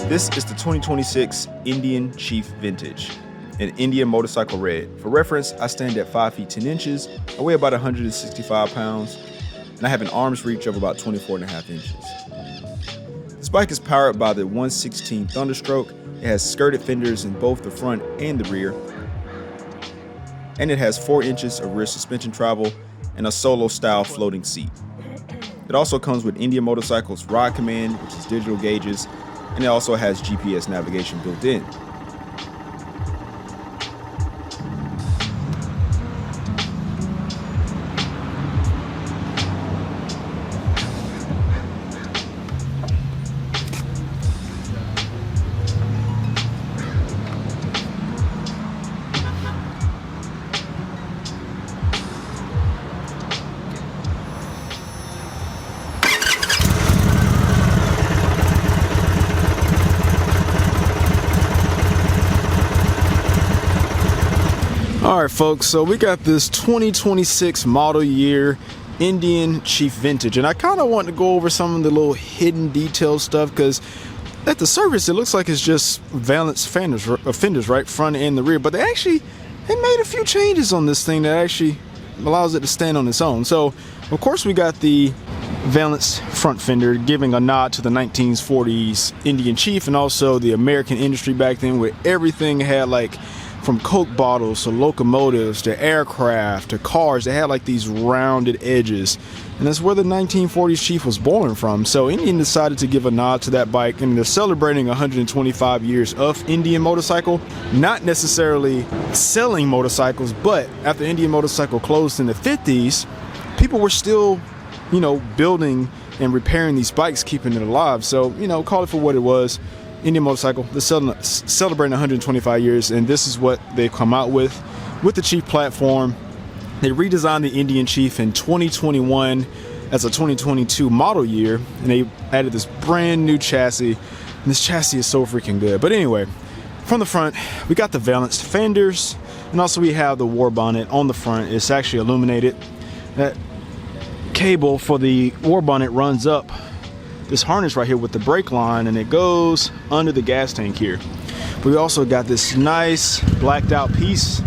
This is the 2026 Indian Chief Vintage, an Indian motorcycle red. For reference, I stand at 5 feet 10 inches, I weigh about 165 pounds, and I have an arm's reach of about 24.5 inches. This bike is powered by the 1/16 Thunderstroke. It has skirted fenders in both the front and the rear, and it has 4 inches of rear suspension travel and a solo style floating seat. It also comes with Indian Motorcycle's Ride Command, which is digital gauges, and it also has GPS navigation built in. All right, folks, so we got this 2026 model year Indian Chief Vintage, and I kind of want to go over some of the little hidden detail stuff, because at the surface it looks like it's just valance fenders right, front and the rear, but they made a few changes on this thing that actually allows it to stand on its own. So of course we got the valance front fender, giving a nod to the 1940s Indian Chief and also the American industry back then, where everything had, like, from Coke bottles to locomotives to aircraft to cars, they had like these rounded edges, and that's where the 1940s Chief was born from. So Indian decided to give a nod to that bike, and they're celebrating 125 years of Indian motorcycle, not necessarily selling motorcycles, but after Indian Motorcycle closed in the 50s, people were still, you know, building and repairing these bikes, keeping it alive. So, you know, call it for what it was. Indian Motorcycle, they're celebrating 125 years, and this is what they've come out with the Chief platform. They redesigned the Indian Chief in 2021 as a 2022 model year, and they added this brand new chassis, and this chassis is so freaking good. But anyway, from the front, we got the valenced fenders, and also we have the war bonnet on the front. It's actually illuminated. That cable for the war bonnet runs up this harness right here with the brake line, and it goes under the gas tank here. But we also got this nice blacked out piece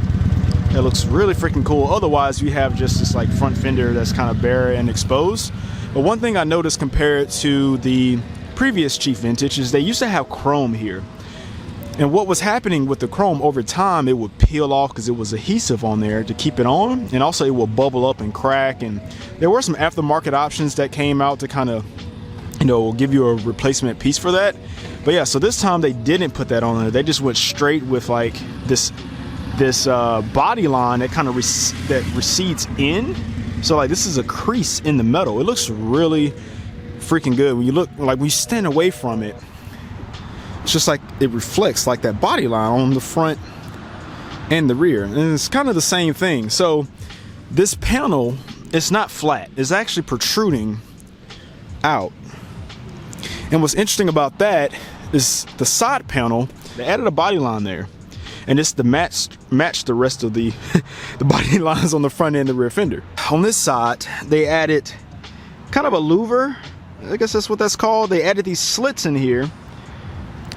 that looks really freaking cool. Otherwise you have just this like front fender that's kind of bare and exposed. But one thing I noticed compared to the previous Chief Vintage is they used to have chrome here, and what was happening with the chrome, over time it would peel off because it was adhesive on there to keep it on, and also it will bubble up and crack. And there were some aftermarket options that came out to kind of, you know, give you a replacement piece for that. But yeah, so this time they didn't put that on there. They just went straight with like this body line that kind of recedes in. So like this is a crease in the metal. It looks really freaking good. When you look, like when you stand away from it, it's just like it reflects like that body line on the front and the rear, and it's kind of the same thing. So this panel, it's not flat, it's actually protruding out. And what's interesting about that is the side panel, they added a body line there, and it's to match the rest of the the body lines on the front and the rear fender. On this side, they added kind of a louver, I guess that's what that's called. They added these slits in here,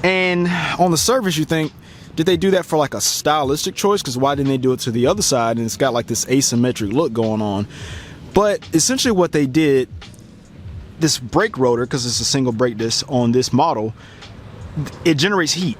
and on the surface you think, did they do that for like a stylistic choice? Because why didn't they do it to the other side, and it's got like this asymmetric look going on? But essentially what they did, this brake rotor, because it's a single brake disc on this model, it generates heat.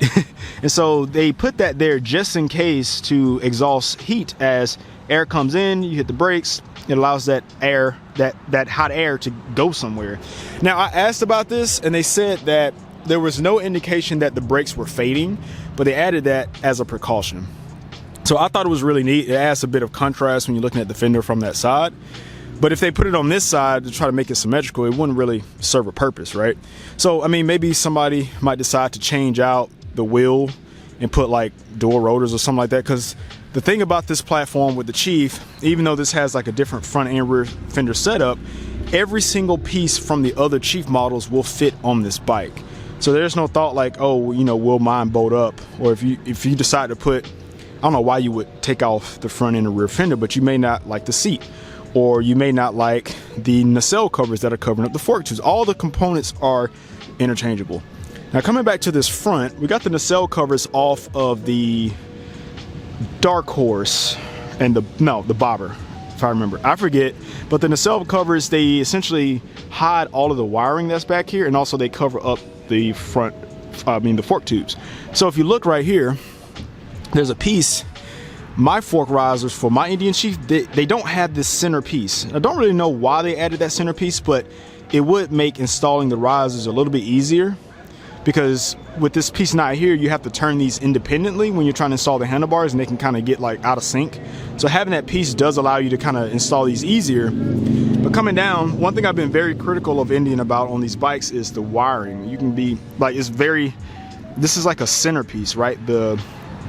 And so they put that there just in case to exhaust heat. As air comes in, you hit the brakes, it allows that air, that hot air, to go somewhere. Now I asked about this, and they said that there was no indication that the brakes were fading, but they added that as a precaution. So I thought it was really neat. It adds a bit of contrast when you're looking at the fender from that side. But if they put it on this side to try to make it symmetrical, it wouldn't really serve a purpose, right? So, I mean, maybe somebody might decide to change out the wheel and put like dual rotors or something like that. Because the thing about this platform with the Chief, even though this has like a different front and rear fender setup, every single piece from the other Chief models will fit on this bike. So there's no thought like, oh, you know, will mine bolt up? Or if you decide to put, I don't know why you would take off the front and the rear fender, but you may not like the seat. or you may not like the nacelle covers that are covering up the fork tubes. All the components are interchangeable. Now coming back to this front, we got the nacelle covers off of the Dark Horse and the Bobber, if I remember. I forget, but the nacelle covers, they essentially hide all of the wiring that's back here, and also they cover up the front, the fork tubes. So if you look right here, there's a piece. My fork risers for my Indian Chief, they don't have this center piece. I don't really know why they added that center piece, but it would make installing the risers a little bit easier, because with this piece not here, you have to turn these independently when you're trying to install the handlebars, and they can kind of get like out of sync. So having that piece does allow you to kind of install these easier. But coming down, one thing I've been very critical of Indian about on these bikes is the wiring. You can be like, this is like a centerpiece, right? The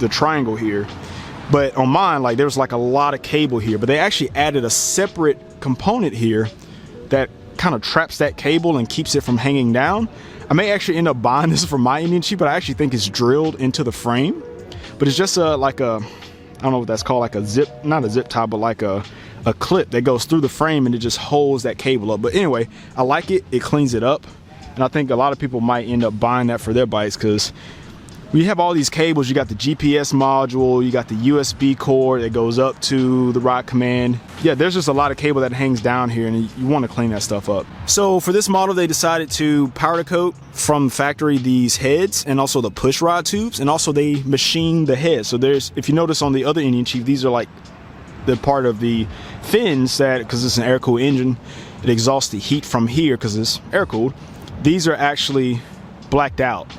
triangle here. But on mine, like, there's like a lot of cable here, but they actually added a separate component here that kind of traps that cable and keeps it from hanging down. I may actually end up buying this for my Indian Chief, but I actually think it's drilled into the frame. But it's just like a, I don't know what that's called, like a zip, not a zip tie, but like a clip that goes through the frame, and it just holds that cable up. But anyway, I like it. It cleans it up. And I think a lot of people might end up buying that for their bikes, because we have all these cables. You got the GPS module, you got the USB cord that goes up to the rod command. Yeah, there's just a lot of cable that hangs down here, and you want to clean that stuff up. So for this model, they decided to powder coat from factory these heads and also the push rod tubes, and also they machined the heads. So there's, if you notice on the other Indian Chief, these are like the part of the fins that, because it's an air-cooled engine, it exhausts the heat from here because it's air-cooled. These are actually blacked out.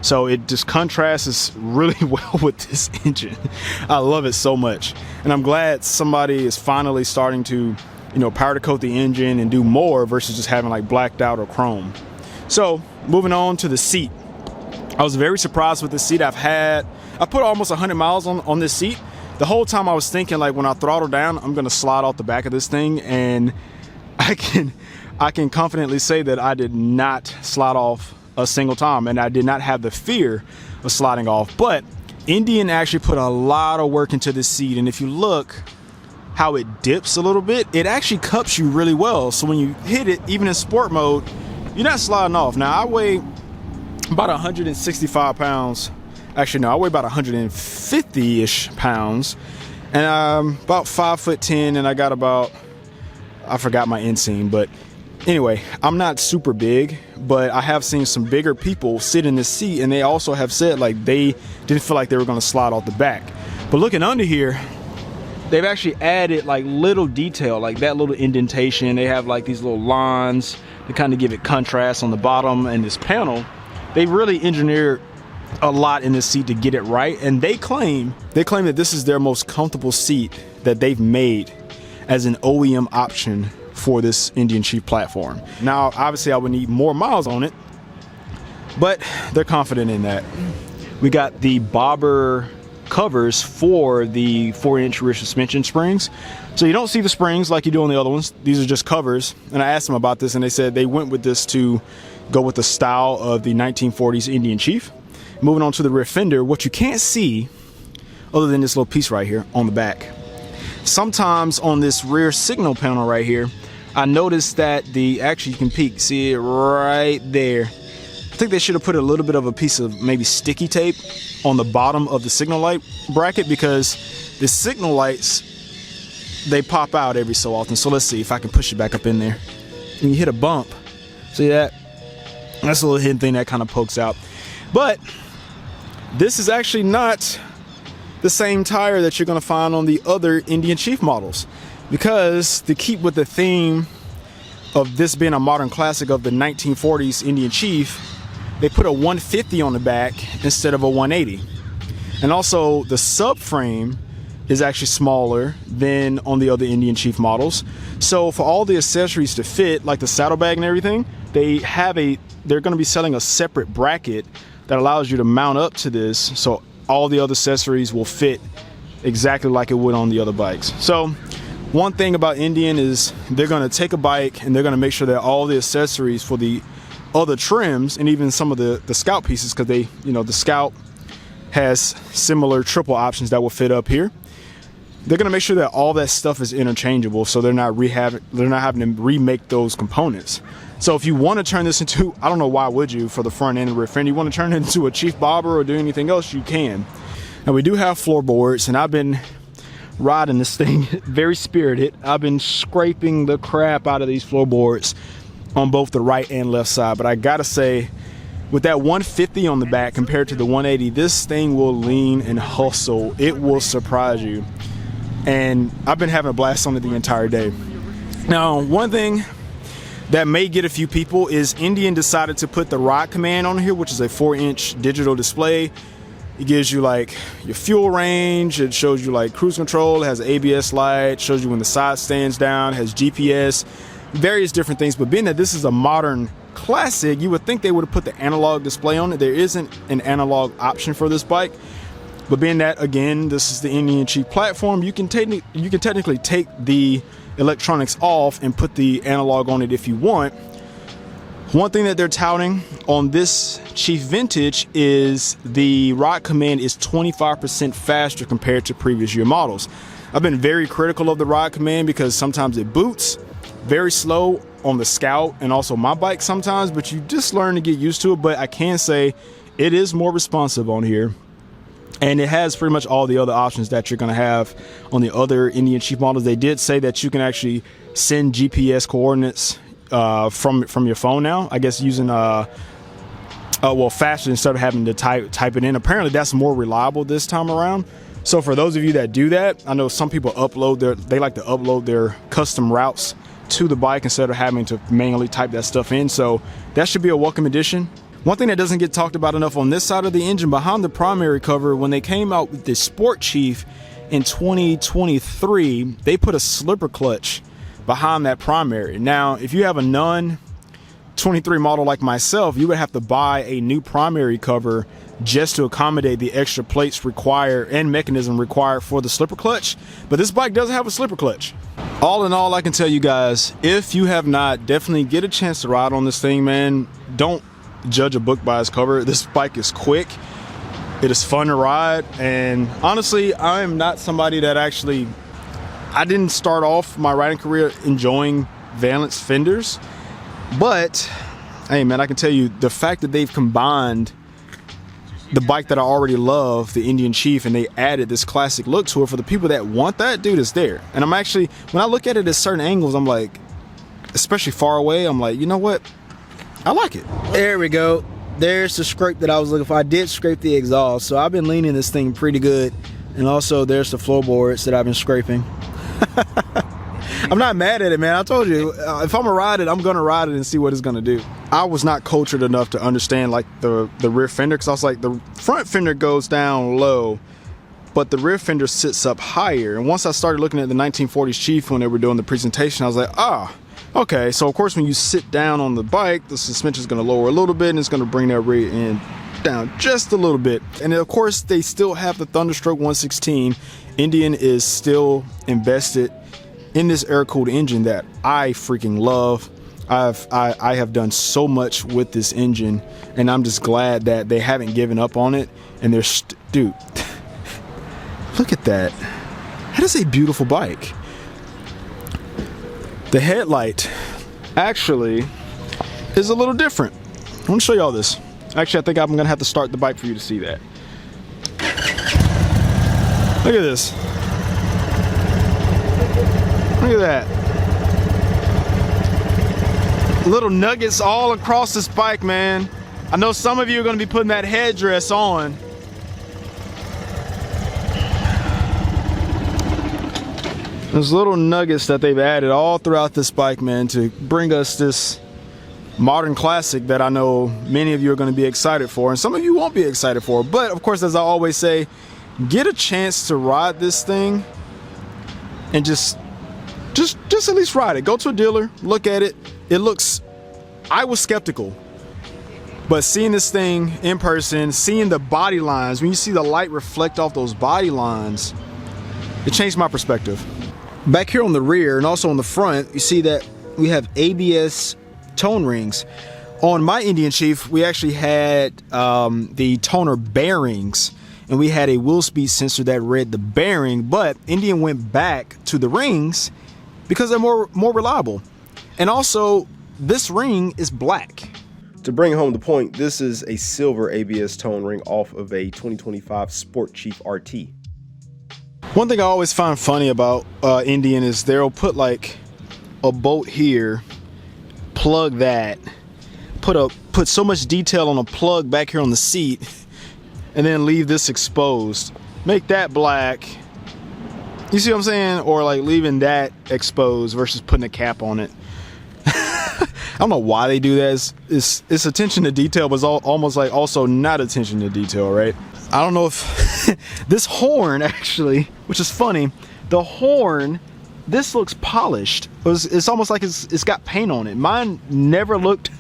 So it just contrasts really well with this engine. I love it so much. And I'm glad somebody is finally starting to, powder coat the engine and do more versus just having like blacked out or chrome. So moving on to the seat. I was very surprised with the seat. I put almost 100 miles on this seat. The whole time I was thinking, like, when I throttle down, I'm gonna slide off the back of this thing, and I can confidently say that I did not slide off a single time, and I did not have the fear of sliding off. But Indian actually put a lot of work into this seat, and if you look how it dips a little bit, it actually cups you really well. So when you hit it, even in sport mode, you're not sliding off. Now I weigh about 165 pounds. Actually, no, I weigh about 150-ish pounds, and I'm about 5'10", and I got about, I forgot my inseam, but anyway, I'm not super big, but I have seen some bigger people sit in this seat, and they also have said like they didn't feel like they were going to slide off the back. But looking under here, they've actually added like little detail, like that little indentation. They have like these little lines to kind of give it contrast on the bottom, and this panel. They really engineered a lot in this seat to get it right, and they claim that this is their most comfortable seat that they've made as an OEM option for this Indian Chief platform. Now, obviously I would need more miles on it, but they're confident in that. We got the bobber covers for the 4-inch rear suspension springs. So you don't see the springs like you do on the other ones. These are just covers. And I asked them about this, and they said they went with this to go with the style of the 1940s Indian Chief. Moving on to the rear fender, what you can't see other than this little piece right here on the back. Sometimes on this rear signal panel right here, I noticed that actually you can peek, see it right there. I think they should have put a little bit of a piece of maybe sticky tape on the bottom of the signal light bracket, because the signal lights, they pop out every so often. So let's see if I can push it back up in there. When you hit a bump, see that? That's a little hidden thing that kind of pokes out. But this is actually not the same tire that you're going to find on the other Indian Chief models, because to keep with the theme of this being a modern classic of the 1940s Indian Chief, they put a 150 on the back instead of a 180. And also the subframe is actually smaller than on the other Indian Chief models. So for all the accessories to fit, like the saddlebag and everything, they're going to be selling a separate bracket that allows you to mount up to this, so all the other accessories will fit exactly like it would on the other bikes. So one thing about Indian is they're going to take a bike and they're going to make sure that all the accessories for the other trims and even some of the Scout pieces, because the Scout has similar triple options that will fit up here. they're gonna make sure that all that stuff is interchangeable, so they're not having to remake those components. So if you want to turn this into, I don't know why would you, for the front end and rear fender, you want to turn it into a Chief Bobber or do anything else, you can. Now we do have floorboards, and I've been riding this thing very spirited. I've been scraping the crap out of these floorboards on both the right and left side, but I gotta say, with that 150 on the back compared to the 180, this thing will lean and hustle. It will surprise you. And I've been having a blast on it the entire day. Now, one thing that may get a few people is Indian decided to put the ride command on here, which is a 4-inch digital display. It gives you like your fuel range, it shows you like cruise control, it has an ABS light, shows you when the side stands down, has GPS, various different things. But being that this is a modern classic, you would think they would have put the analog display on it. There isn't an analog option for this bike. But being that, again, this is the Indian Chief platform, you can technically take the electronics off and put the analog on it if you want. One thing that they're touting on this Chief Vintage is the ride command is 25% faster compared to previous year models. I've been very critical of the ride command because sometimes it boots very slow on the Scout and also my bike sometimes, but you just learn to get used to it. But I can say it is more responsive on here. And it has pretty much all the other options that you're going to have on the other Indian Chief models. They did say that you can actually send GPS coordinates from your phone now. I guess using faster instead of having to type it in. Apparently that's more reliable this time around. So for those of you that do that, I know some people they like to upload their custom routes to the bike instead of having to manually type that stuff in. So that should be a welcome addition. One thing that doesn't get talked about enough on this side of the engine, behind the primary cover, when they came out with the Sport Chief in 2023, they put a slipper clutch behind that primary. Now, if you have a non-23 model like myself, you would have to buy a new primary cover just to accommodate the extra plates required and mechanism required for the slipper clutch. But this bike doesn't have a slipper clutch. All in all, I can tell you guys, if you have not, definitely get a chance to ride on this thing, man. Don't judge a book by its cover. This bike is quick, it is fun to ride, and honestly, I am not somebody that I didn't start off my riding career enjoying valance fenders, but hey man, I can tell you the fact that they've combined the bike that I already love, the Indian Chief, and they added this classic look to it for the people that want that, dude, is there. And I'm actually, when I look at it at certain angles, I'm like, especially far away, I'm like, you know what, I like it. There we go. There's the scrape that I was looking for. I did scrape the exhaust, so I've been leaning this thing pretty good. And also there's the floorboards that I've been scraping. I'm not mad at it, man. I told you, if I'm gonna ride it, I'm gonna ride it and see what it's gonna do. I was not cultured enough to understand like the rear fender, because I was like, the front fender goes down low, but the rear fender sits up higher. And once I started looking at the 1940s Chief when they were doing the presentation, I was like, okay, so of course when you sit down on the bike, the suspension is going to lower a little bit and it's going to bring that rear end down just a little bit. And of course they still have the Thunderstroke 116. Indian is still invested in this air-cooled engine that I freaking love. I have done so much with this engine, and I'm just glad that they haven't given up on it. And they're dude, look at that. That is a beautiful bike. The headlight actually is a little different. I want to show y'all this. Actually, I think I'm gonna have to start the bike for you to see that. Look at this. Look at that. Little nuggets all across this bike, man. I know some of you are gonna be putting that headdress on. There's little nuggets that they've added all throughout this bike, man, to bring us this modern classic that I know many of you are going to be excited for, and some of you won't be excited for. But of course, as I always say, get a chance to ride this thing and just at least ride it. Go to a dealer, look at it. I was skeptical, but seeing this thing in person, seeing the body lines, when you see the light reflect off those body lines, it changed my perspective. Back here on the rear and also on the front, you see that we have ABS tone rings. On my Indian Chief, we actually had the toner bearings, and we had a wheel speed sensor that read the bearing, but Indian went back to the rings because they're more reliable. And also, this ring is black. To bring home the point, this is a silver ABS tone ring off of a 2025 Sport Chief RT. One thing I always find funny about Indian is they'll put like a bolt here, plug that, put so much detail on a plug back here on the seat, and then leave this exposed. Make that black. You see what I'm saying? Or like leaving that exposed versus putting a cap on it. I don't know why they do that. It's attention to detail, but it's almost like also not attention to detail, right? I don't know if this horn actually, which is funny, the horn, this looks polished. It's almost like it's got paint on it. Mine never looked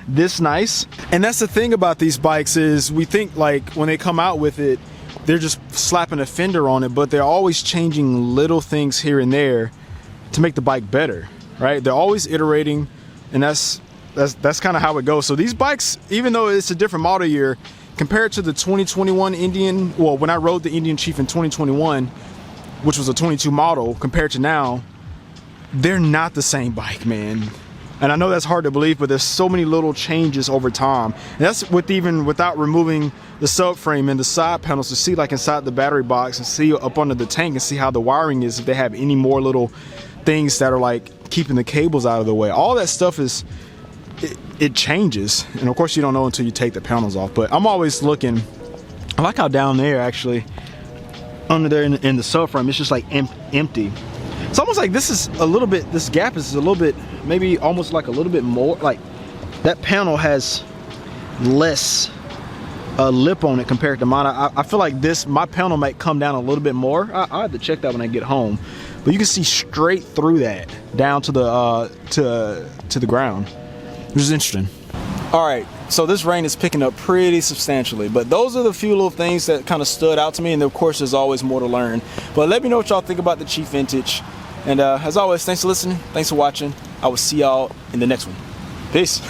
this nice. And that's the thing about these bikes is we think like when they come out with it, they're just slapping a fender on it, but they're always changing little things here and there to make the bike better, right? They're always iterating. And that's kind of how it goes. So these bikes, even though it's a different model year, compared to the 2021 Indian, well, when I rode the Indian Chief in 2021, which was a 22 model, compared to now, they're not the same bike, man. And I know that's hard to believe, but there's so many little changes over time. And that's even without removing the subframe and the side panels to see like inside the battery box and see up under the tank and see how the wiring is, if they have any more little things that are like keeping the cables out of the way. All that stuff is, it changes. And of course you don't know until you take the panels off, but I'm always looking. I like how down there actually, under there in the subframe, it's just like empty. It's almost like this is a little bit, this gap is a little bit, maybe almost like a little bit more, like that panel has less lip on it compared to mine. I feel like my panel might come down a little bit more. I'll have to check that when I get home. But you can see straight through that down to the ground, which is interesting. All right, so this rain is picking up pretty substantially, but those are the few little things that kind of stood out to me, and of course there's always more to learn. But let me know what y'all think about the Chief Vintage, and as always, thanks for listening, thanks for watching. I will see y'all in the next one. Peace.